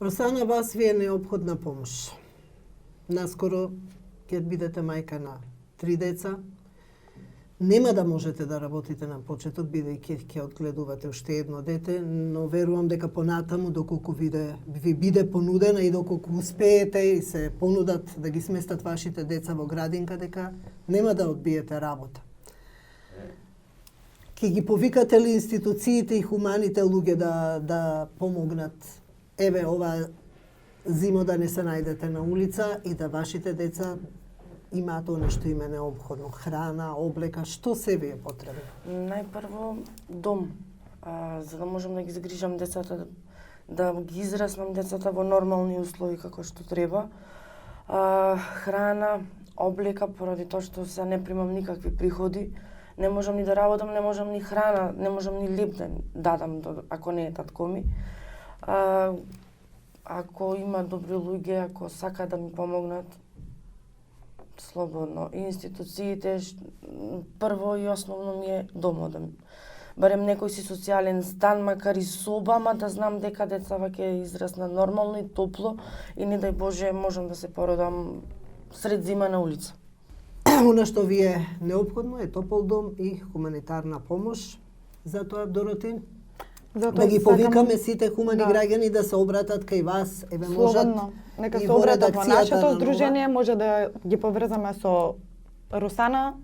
Росана, вас ви е неопходна помош. Наскоро ќе бидете мајка на 3 деца. Нема да можете да работите на почеток, бидејќи ќе одгледувате уште едно дете, но верувам дека понатаму, доколку ви биде понудена и доколку успеете и се понудат да ги сместат вашите деца во градинка, дека нема да одбиете работа. Ќе ги повикате ли институциите и хуманите луѓе да помогнат? Еве, ова зимо да не се најдете на улица и да вашите деца имаат оно што им е необходно, храна, облека, што се ви е потребно? Најпрво дом, за да можам да ги загрижам децата, да ги израснам децата во нормални услови како што треба. Храна, облека, поради тоа што се не примам никакви приходи, не можам ни да работам, не можам ни храна, не можам ни леп да дадам ако не е татко ми. Ако има добри луѓе, ако сака да ми помогнат, слободно. И институциите, прво и основно ми е домот. Барем некој си социјален стан, макар и соба, ама да знам дека децава ќе израснат нормално и топло и не дај Боже можам да се породам сред зима на улица. Оно што ви е необходно е топол дом и хуманитарна помош. Затоа, Дороти, да ги повикаме сите хумани граѓани да се обратат кај вас, еве можат. Слободно. Нека и се во обратат во редакцијата нашето на здружение, може да ги поврзаме со Росана.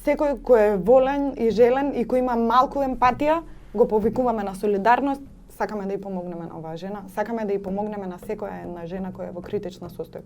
Секој кој е волен и желен и кој има малку емпатија, го повикуваме на солидарност. Сакаме да ја помогнеме на оваа жена, сакаме да ја помогнеме на секоја една жена која е во критична состојба.